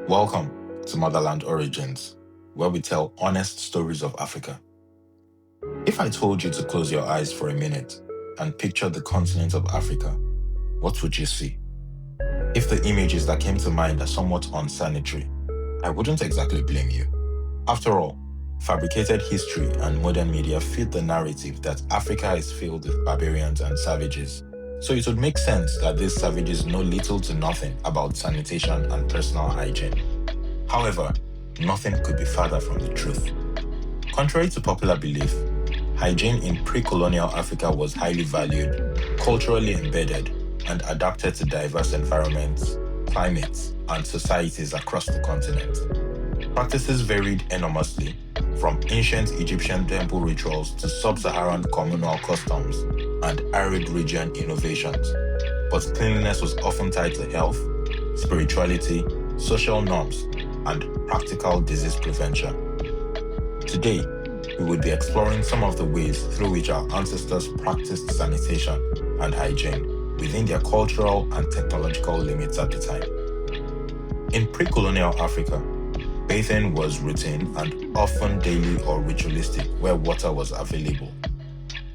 Welcome to Motherland Origins, where we tell honest stories of Africa. If I told you to close your eyes for a minute and picture the continent of Africa, what would you see? If the images that came to mind are somewhat unsanitary, I wouldn't exactly blame you. After all, fabricated history and modern media feed the narrative that Africa is filled with barbarians and savages. So it would make sense that these savages know little to nothing about sanitation and personal hygiene. However, nothing could be further from the truth. Contrary to popular belief, hygiene in pre-colonial Africa was highly valued, culturally embedded, and adapted to diverse environments, climates, and societies across the continent. Practices varied enormously, from ancient Egyptian temple rituals to sub-Saharan communal customs and arid region innovations. But cleanliness was often tied to health, spirituality, social norms, and practical disease prevention. Today, we will be exploring some of the ways through which our ancestors practiced sanitation and hygiene within their cultural and technological limits at the time. In pre-colonial Africa, bathing was routine and often daily or ritualistic where water was available.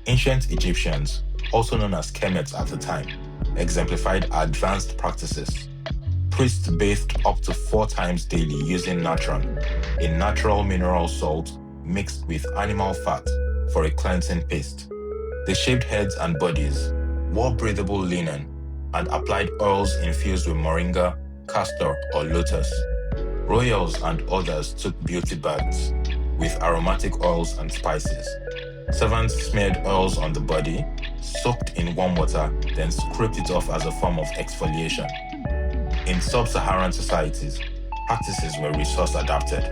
Ancient Egyptians, also known as Kemets at the time, exemplified advanced practices. Priests bathed up to 4 times daily using natron, a natural mineral salt mixed with animal fat for a cleansing paste. They shaved heads and bodies, wore breathable linen, and applied oils infused with moringa, castor, or lotus. Royals and others took beauty baths with aromatic oils and spices. Servants smeared oils on the body, soaked in warm water, then scraped it off as a form of exfoliation. In sub-Saharan societies, practices were resource adapted.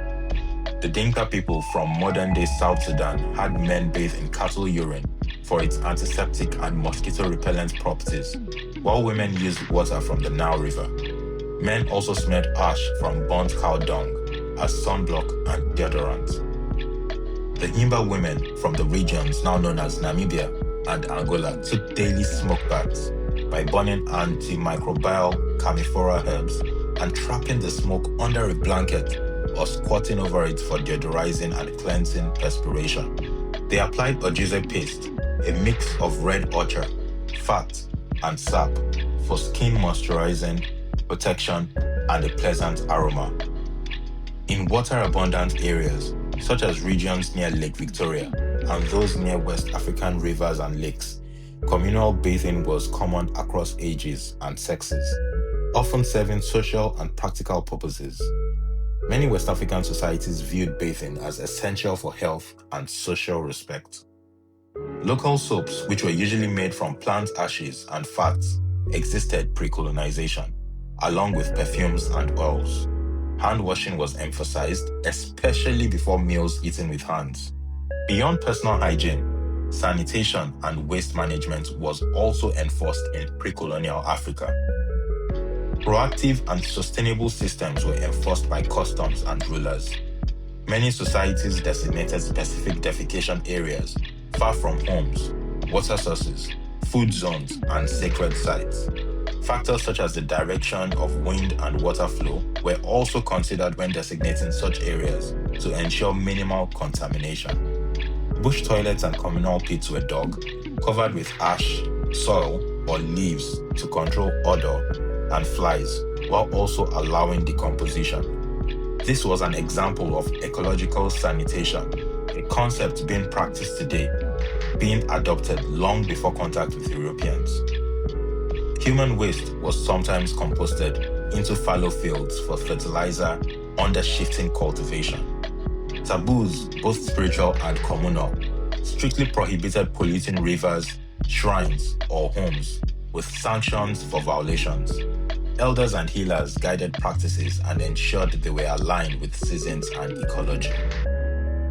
The Dinka people from modern-day South Sudan had men bathe in cattle urine for its antiseptic and mosquito-repellent properties, while women used water from the Nile River. Men also smeared ash from burnt cow dung as sunblock and deodorant. The Imba women from the regions now known as Namibia and Angola took daily smoke baths by burning antimicrobial camphora herbs and trapping the smoke under a blanket or squatting over it for deodorizing and cleansing perspiration. They applied ojuze paste, a mix of red ochre, fat, and sap for skin moisturizing, protection, and a pleasant aroma. In water-abundant areas, such as regions near Lake Victoria and those near West African rivers and lakes, communal bathing was common across ages and sexes, often serving social and practical purposes. Many West African societies viewed bathing as essential for health and social respect. Local soaps, which were usually made from plant ashes and fats, existed pre-colonization, along with perfumes and oils. Hand washing was emphasized, especially before meals eaten with hands. Beyond personal hygiene, sanitation and waste management was also enforced in pre-colonial Africa. Proactive and sustainable systems were enforced by customs and rulers. Many societies designated specific defecation areas far from homes, water sources, food zones, and sacred sites. Factors such as the direction of wind and water flow were also considered when designating such areas to ensure minimal contamination. Bush toilets and communal pits were dug, covered with ash, soil, or leaves to control odor and flies, while also allowing decomposition. This was an example of ecological sanitation, a concept being practiced today, being adopted long before contact with Europeans. Human waste was sometimes composted into fallow fields for fertilizer under shifting cultivation. Taboos, both spiritual and communal, strictly prohibited polluting rivers, shrines, or homes, with sanctions for violations. Elders and healers guided practices and ensured they were aligned with seasons and ecology.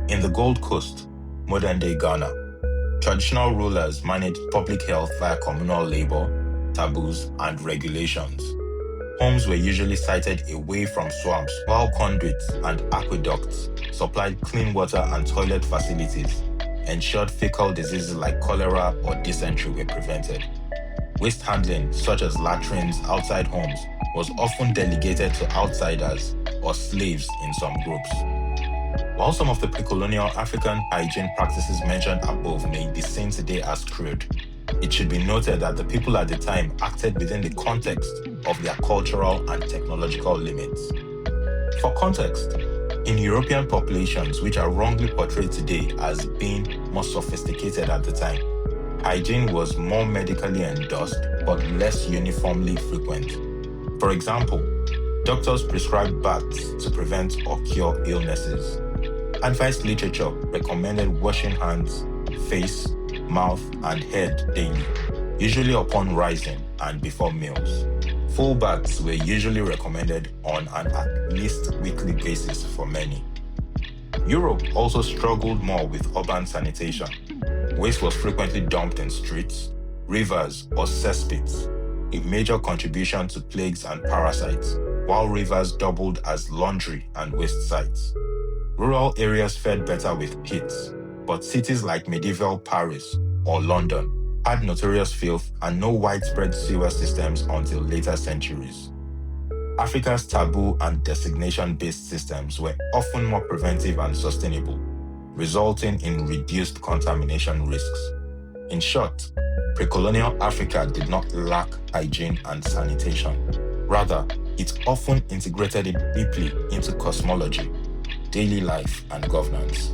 In the Gold Coast, modern-day Ghana, traditional rulers managed public health via communal labor, taboos, and regulations. Homes were usually sited away from swamps, while conduits and aqueducts supplied clean water and toilet facilities, ensured fecal diseases like cholera or dysentery were prevented. Waste handling, such as latrines outside homes, was often delegated to outsiders or slaves in some groups. While some of the pre-colonial African hygiene practices mentioned above may be seen today as crude, it should be noted that the people at the time acted within the context of their cultural and technological limits. For context, in European populations, which are wrongly portrayed today as being more sophisticated at the time, hygiene was more medically endorsed but less uniformly frequent. For example, doctors prescribed baths to prevent or cure illnesses. Advice literature recommended washing hands, face, mouth, and head daily, usually upon rising and before meals. Full baths were usually recommended on an at least weekly basis for many. Europe also struggled more with urban sanitation. Waste was frequently dumped in streets, rivers, or cesspits, a major contribution to plagues and parasites, while rivers doubled as laundry and waste sites. Rural areas fared better with pits, but cities like medieval Paris or London had notorious filth and no widespread sewer systems until later centuries. Africa's taboo and designation-based systems were often more preventive and sustainable, resulting in reduced contamination risks. In short, pre-colonial Africa did not lack hygiene and sanitation. Rather, it often integrated it deeply into cosmology, daily life, and governance.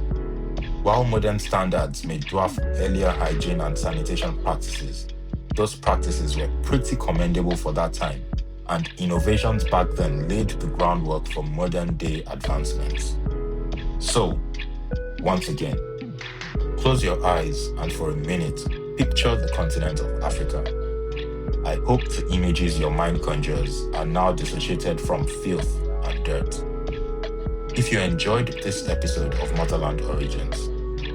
While modern standards may dwarf earlier hygiene and sanitation practices, those practices were pretty commendable for that time, and innovations back then laid the groundwork for modern-day advancements. So, once again, close your eyes and for a minute, picture the continent of Africa. I hope the images your mind conjures are now dissociated from filth and dirt. If you enjoyed this episode of Motherland Origins,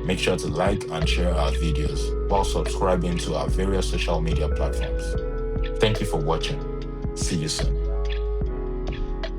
make sure to like and share our videos while subscribing to our various social media platforms. Thank you for watching. See you soon.